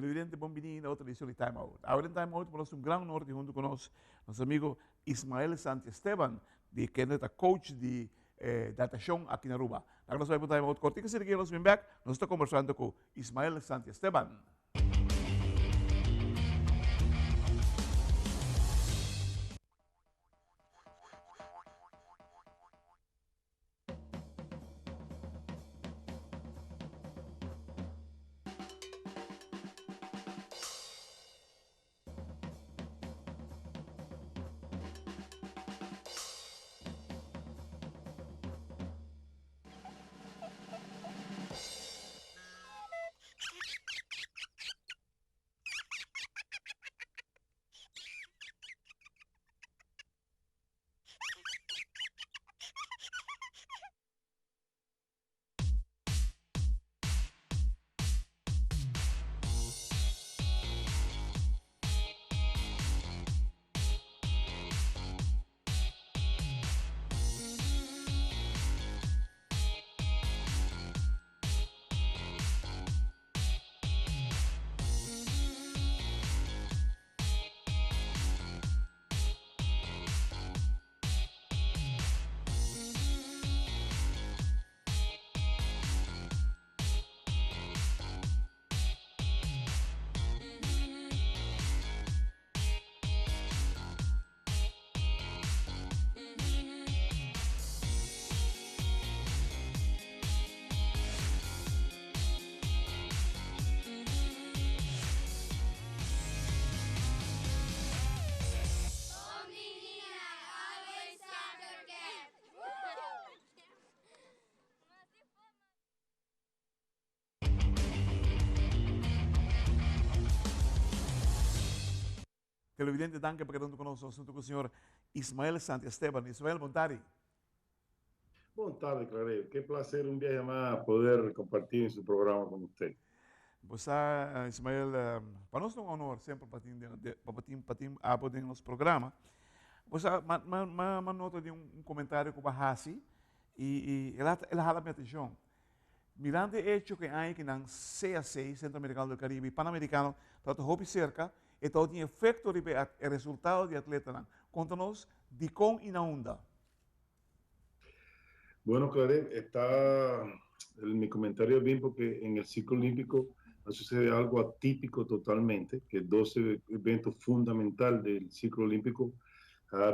televidente, bem-vindo a outra edição de Time Out. Agora em Time Out, temos um grande honor que junto conosco, nosso amigo Ismael Santiesteban, que é coach de natação aqui na Aruba. Agora nós vamos para Time Out cortinho, se seguir, nós vamos back, nós estamos conversando com Ismael Santiesteban. Televidente, danke por quedando conosco, junto com o senhor Ismael Santiesteban. Ismael, boa tarde. Buenas tardes, Clareo. Qué placer un día más poder compartir en su programa con usted. Você, Ismael, para nós é um honor sempre para poder nosso programa. Você uma nota de comentário com o Bahasi e ela fala minha atenção. Mirando o hecho que há aqui na CAC, Centro Americano do Caribe, e Pan-Americano, tanto hobby cerca, e todo tem efeito e resultado de atleta. Conta-nos de com e na onda. Bueno, Clareo, mi comentario es bien porque en el ciclo olímpico sucede algo atípico totalmente, que 12 eventos fundamentales del ciclo olímpico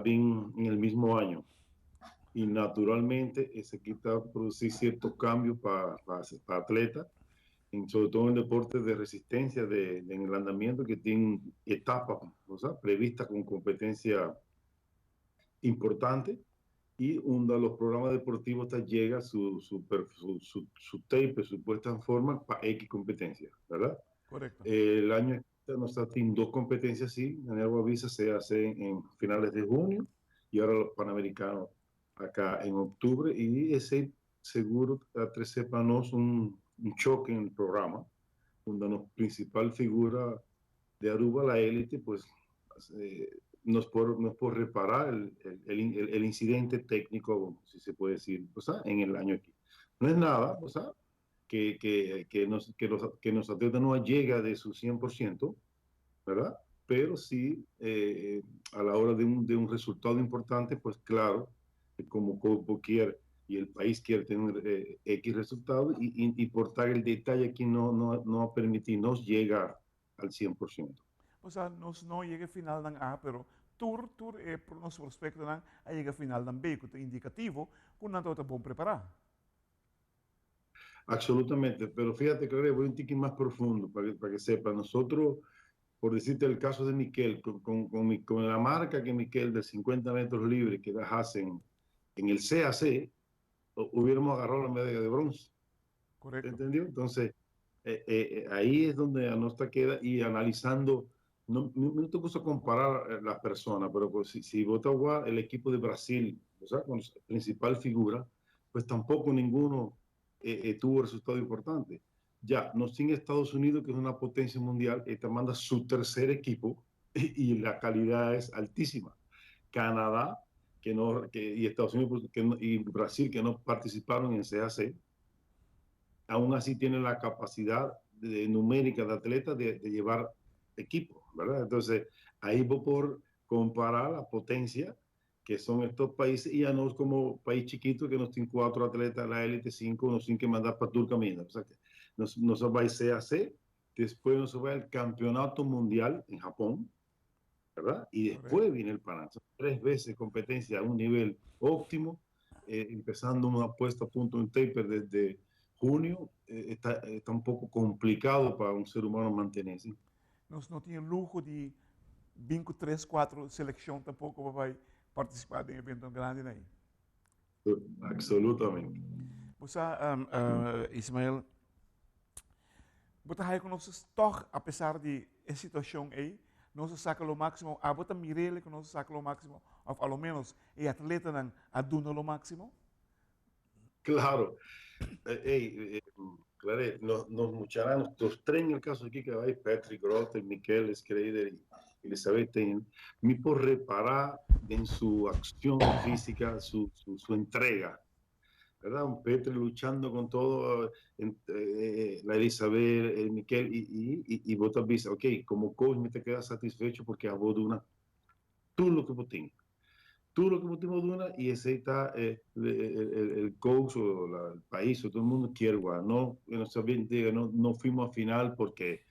vienen en el mismo año. Y naturalmente se quita producir ciertos cambios para atletas, sobre todo en deportes de resistencia, en el andamiento, que tienen etapas, o sea, previstas con competencia importante. Y uno de los programas deportivos llega su tape, su puesta en forma para X competencia, ¿verdad? Correcto. El año nos tiene dos competencias, sí. En el Avisa se hace en finales de junio y ahora los Panamericanos acá en octubre. Y ese seguro sepanos un choque en el programa, donde la principal figura de Aruba, la élite, pues nos por reparar el incidente técnico, si se puede decir, o sea, en el año aquí. No es nada, o sea, que los atletas no llega de su 100%, ¿verdad? Pero sí, a la hora de un resultado importante, pues claro, como Copo quiere y el país quiere tener X resultado y por tal el detalle aquí no permitirnos llegar al 100%. O sea, nós não chega a final ng A, pero tur é para o nosso prospecto a chega a final ng B, que é indicativo, que não está bom preparar. Absolutamente, pero fíjate que voy un tiquito más profundo para que sepa. Nosotros, por decirte el caso de Miquel, con la marca que Miquel de 50 metros libres que hacen en el CAC, hubiéramos agarrado la medalla de bronce. Correcto. ¿Entendió? Entonces, ahí es donde a nuestra queda y analizando. No te puso a comparar las personas, pero pues, si vota el equipo de Brasil, o sea, con su principal figura, pues tampoco ninguno tuvo resultado importante. Ya, no sin Estados Unidos, que es una potencia mundial, te manda su tercer equipo y la calidad es altísima. Canadá, y Estados Unidos y Brasil, que no participaron en CAC, aún así tienen la capacidad numérica de atletas de llevar equipo, ¿verdad? Entonces, ahí vos por comparar la potencia que son estos países y ya no es como país chiquito que nos tienen 4 atletas, la élite 5, nos tienen que mandar para Turcamina. O sea, que nos va a CAC, después nos va el campeonato mundial en Japón, ¿verdad? Y después viene el Pan. 3 veces competencia a un nivel óptimo, empezando una puesta a punto en taper desde junio, está un poco complicado para un ser humano mantenerse. Nós não tínhamos luxo de 5, 3, 4 seleção tampouco vai participar de um evento grande aí. Absolutamente. Você, Ismael, você aí que nós toch, apesar de a situação aí, nós saca o máximo, a você mirele que nós saca o máximo, ou ao menos o atleta não aduna o máximo? Claro. Claro, nos muchachos, los tres en el caso aquí que hay, Patrick Grote, Miquel Schreider y Elizabeth, me por reparar en su acción física, su entrega, ¿verdad? Un Petri luchando con todo, la Elizabeth, el Miquel, y vos te dices, ok, como coach me te quedas satisfecho porque a vos de una, tú lo que vos tienes. Tú lo que vos tienes de una y ese está el coach o el país o todo el mundo quiere igual. No, no fuimos a final porque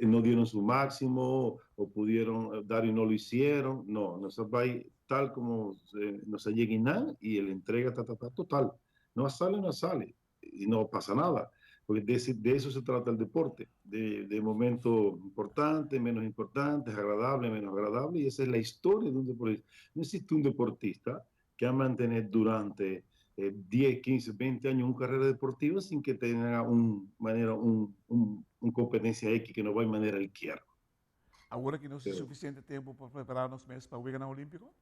no dieron su máximo o pudieron dar y no lo hicieron. No, nosotros va tal como nos llega nada y el entrega está total. No sale, no sale y no pasa nada. Porque de eso se trata el deporte, de momentos importantes, menos importantes, agradables, menos agradables, y esa es la historia de un deportista. No existe un deportista que va a mantener durante 10, 15, 20 años una carrera deportiva sin que tenga un competencia X que no va de manera él quiera. Agora que não é suficiente tempo para preparar-nos mesmo para o Weekend Olímpico?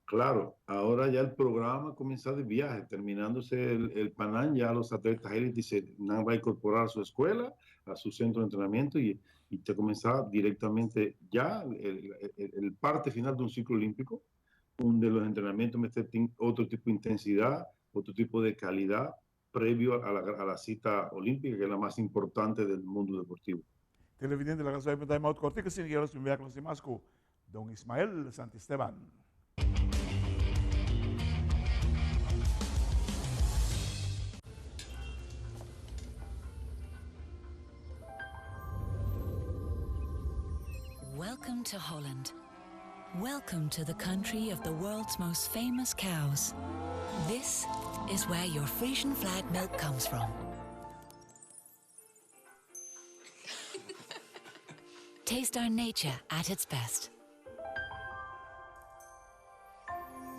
Claro, ahora ya el programa comienza de viaje, terminándose el Panam, ya los atletas élite se van a incorporar a su escuela, a su centro de entrenamiento y te comienza directamente ya el parte final de un ciclo olímpico, donde los entrenamientos meten otro tipo de intensidad, otro tipo de calidad previo a la cita olímpica, que es la más importante del mundo deportivo. Televidente, la razón de time out cortica, sin que los miembros de Masco, don Ismael Santisteban. Welcome to Holland. Welcome to the country of the world's most famous cows. This is where your Frisian flag milk comes from. Taste our nature at its best.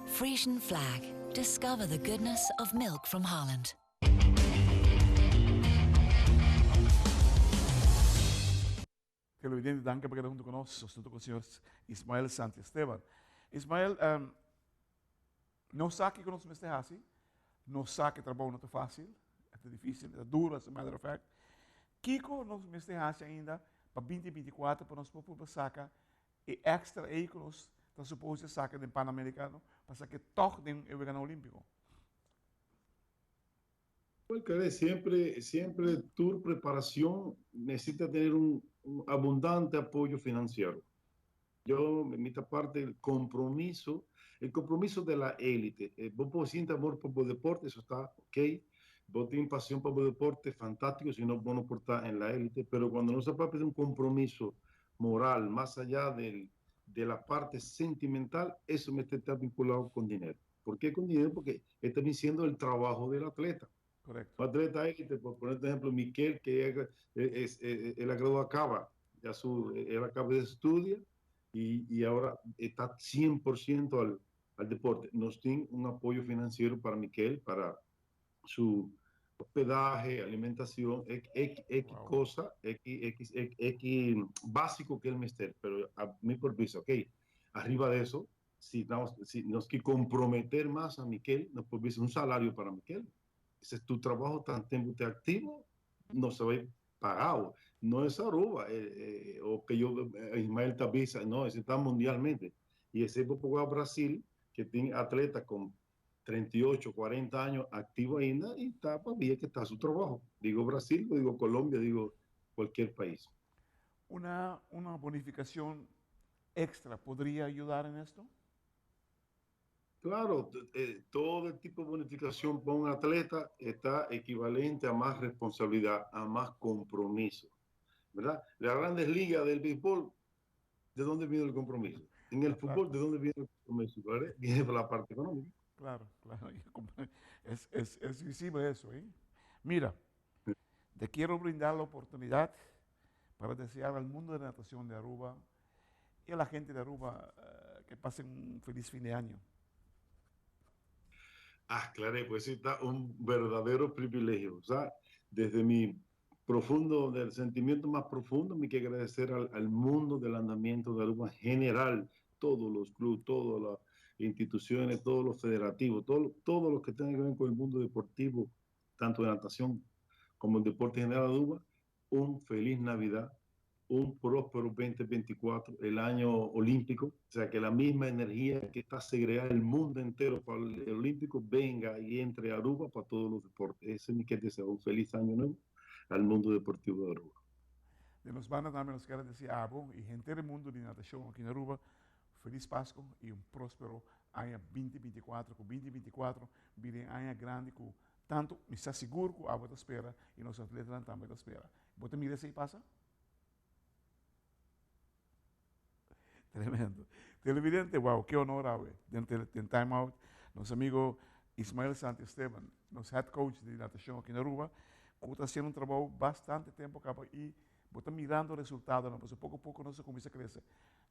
Frisian flag. Discover the goodness of milk from Holland. Televidente, danke por junto conosco. Estou com o senhor Ismael Santisteban. Ismael, não sabe que nós me assim, não sabe que o trabalho não é fácil, é difícil, é duro, as a matter of fact. Kiko nós me assim ainda para 2024 para nós poder sacar e extra aí que nós está suposto sacar do Pan-Americano para sacar toch do Evento Olímpico. Porque siempre tu preparación necesita tener un abundante apoyo financiero. Yo, en mi parte, el compromiso de la élite. Vos sientes amor por el deporte, eso está ok. Vos tienes pasión por el deporte, fantástico, si no, vos no portás en la élite. Pero cuando no se parte de un compromiso moral, más allá de la parte sentimental, eso me está vinculado con dinero. ¿Por qué con dinero? Porque está diciendo el trabajo del atleta. Correcto. Un atleta élite, por poner ejemplo, Miquel, que él acaba, él acaba de estudiar y ahora está 100% al deporte. Nos tiene un apoyo financiero para Miquel, para su hospedaje, alimentación, X Wow. cosa, X básico que él me esté, pero a mí por piso, ok, arriba de eso, si nos que comprometer más a Miquel, nos puede un salario para Miquel. Ese es tu trabajo tan tiempo activo, no se ve pagado. No es Aruba, o que yo, Ismael Tabiza, no, ese está mundialmente. Y ese poco a Brasil, que tiene atletas con 38, 40 años activo ainda y está todavía que está su trabajo. Digo Brasil, digo Colombia, digo cualquier país. Una bonificación extra podría ayudar en esto. Claro, todo el tipo de bonificación para un atleta está equivalente a más responsabilidad, a más compromiso, ¿verdad? Las grandes ligas del béisbol, ¿de dónde viene el compromiso? En el Claro, fútbol, ¿de dónde viene el compromiso? ¿Vale? Viene por la parte económica. claro, claro. Es visible eso, ¿eh? Mira, te quiero brindar la oportunidad para desear al mundo de la natación de Aruba y a la gente de Aruba que pasen un feliz fin de año. Ah, claro, pues sí, está un verdadero privilegio. O sea, desde mi profundo, del sentimiento más profundo, me quiero agradecer al mundo del andamiento de Aruba en general, todos los clubes, todas las instituciones, todos los federativos, todos los que tengan que ver con el mundo deportivo, tanto de natación como el deporte general de Aruba, un feliz Navidad, un próspero 2024, el año olímpico, o sea, que la misma energía que está segregada el mundo entero para el olímpico venga y entre a Aruba para todos los deportes. Ese es mi que deseo, un feliz año nuevo al mundo deportivo de Aruba. De nos bandas também nos quero desejar e gente do mundo de natação aqui na Aruba, feliz Páscoa e um próspero ano 2024, com 2024 virem ano grande com tanto, me está seguro que a bota espera e nós atletas também espera. Bota mira se passa? Tremendo. Televidente, wow, que honor, dentro del time out, nosso amigo Ismael Santisteban, nosso head coach de natação aqui na Aruba, que está fazendo um trabalho bastante tempo e está mirando o resultado, não? Porque pouco a pouco nós começa a crescer.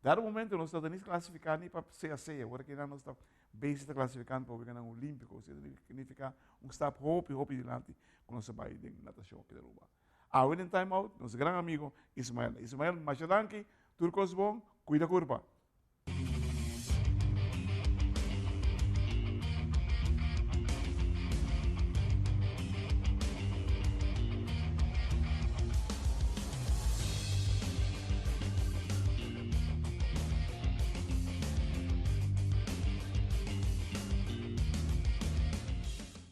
Dado o momento, nós estamos classificando nem para CAC, agora que nós estamos bem se classificando para o ganhar olímpico, significa um step hope adiante com nosso país de natação aqui na Aruba. Agora em time out, nosso grande amigo Ismael. Ismael, machadanki, turcos bom, cuida curva.